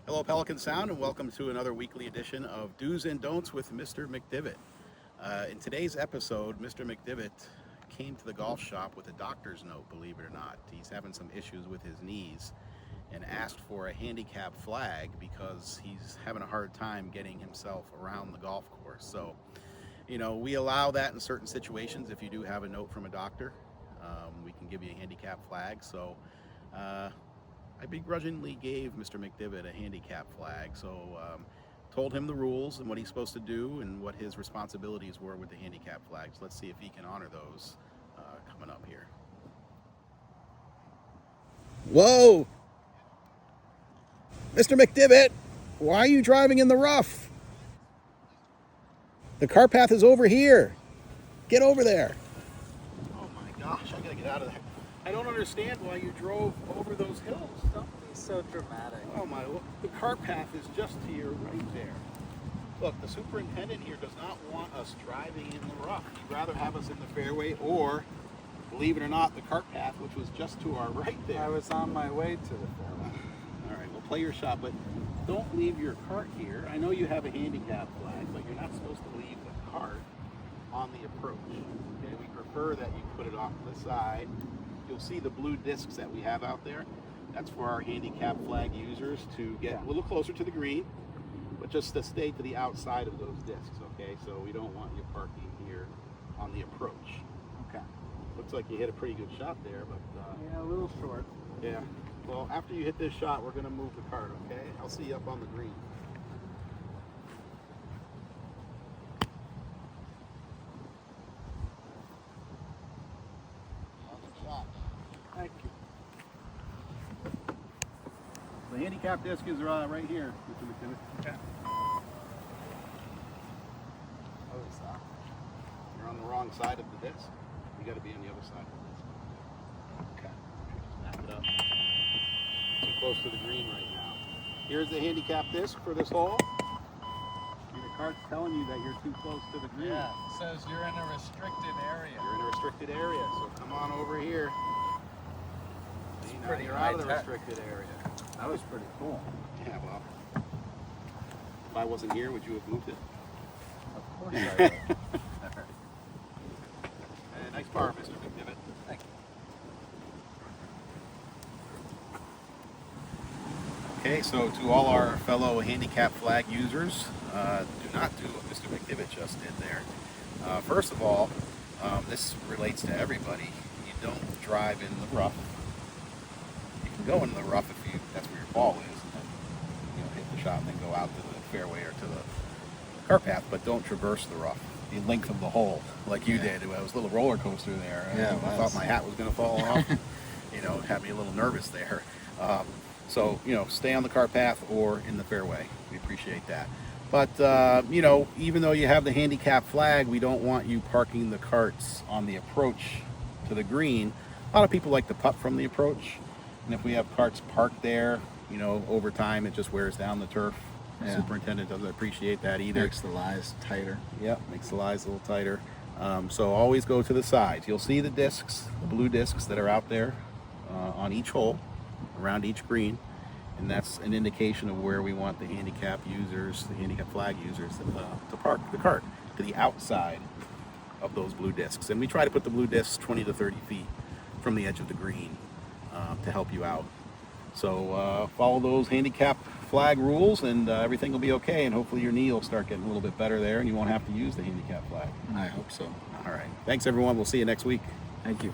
Hello Pelican Sound, and welcome to another weekly edition of Do's and Don'ts with Mr. McDivot. In today's episode, Mr. McDivot came to the golf shop with a doctor's note, believe it or not. He's having some issues with his knees and asked for a handicap flag because he's having a hard time getting himself around the golf course. So, we allow that in certain situations. If you do have a note from a doctor, we can give you a handicap flag. So, I begrudgingly gave Mr. McDivot a handicap flag, so told him the rules and what he's supposed to do and what his responsibilities were with the handicap flags. Let's see if he can honor those coming up here. Whoa! Mr. McDivot, why are you driving in the rough? The cart path is over here. Get over there. Oh my gosh, I gotta get out of there. I don't understand why you drove over those hills. Don't be so dramatic. Oh my, look, the cart path is just to your right there. Look, the superintendent here does not want us driving in the rough. He'd rather have us in the fairway or, believe it or not, the cart path, which was just to our right there. I was on my way to the fairway. All right, well, play your shot, but don't leave your cart here. I know you have a handicap flag, but you're not supposed to leave the cart on the approach. Okay, we prefer that you put it off to the side. You'll see the blue discs that we have out there. That's for our handicap flag users to get a little closer to the green, but just to stay to the outside of those discs, okay? So we don't want you parking here on the approach. Okay. Looks like you hit a pretty good shot there, but... yeah, a little short. Yeah. Well, after you hit this shot, we're going to move the cart, okay? I'll see you up on the green. Thank you. The handicap disc is right here, Mr. McDivot. Okay. Oh, is that? You're on the wrong side of the disc. You got to be on the other side of the disc. Okay. Just back it up. Too close to the green right now. Here's the handicap disc for this hole. See, the cart's telling you that you're too close to the green. Yeah, it says you're in a restricted area. You're in a restricted area, so come on over here. See, now pretty you're out of the high-tech. restricted area. That was pretty cool. Yeah, well, if I wasn't here, would you have moved it? Of course I would. Nice par, Mr. McDivot. Thank you. Okay, so to all our fellow handicap flag users, do not do what Mr. McDivot just did there. First of all, this relates to everybody. You don't drive in the rough. You can go in the rough if that's where your ball is, and then hit the shot and then go out to the fairway or to the cart path, but don't traverse the rough. The length of the hole, like you did. It was a little roller coaster there. Yeah, I thought my hat was going to fall off. It had me a little nervous there. So, stay on the cart path or in the fairway. We appreciate that. But, even though you have the handicap flag, we don't want you parking the carts on the approach to the green. A lot of people like to putt from the approach. And if we have carts parked there, over time, it just wears down the turf. The superintendent doesn't appreciate that either. Makes the lies tighter. Yep, makes the lies a little tighter. So always go to the sides. You'll see the discs, the blue discs that are out there on each hole, around each green, and that's an indication of where we want the handicap users, the handicap flag users, to park the cart, to the outside of those blue discs. And we try to put the blue discs 20 to 30 feet from the edge of the green to help you out. So follow those handicap flag rules and everything will be okay, and hopefully your knee will start getting a little bit better there and you won't have to use the handicap flag. I hope so. All right. Thanks, everyone. We'll see you next week. Thank you.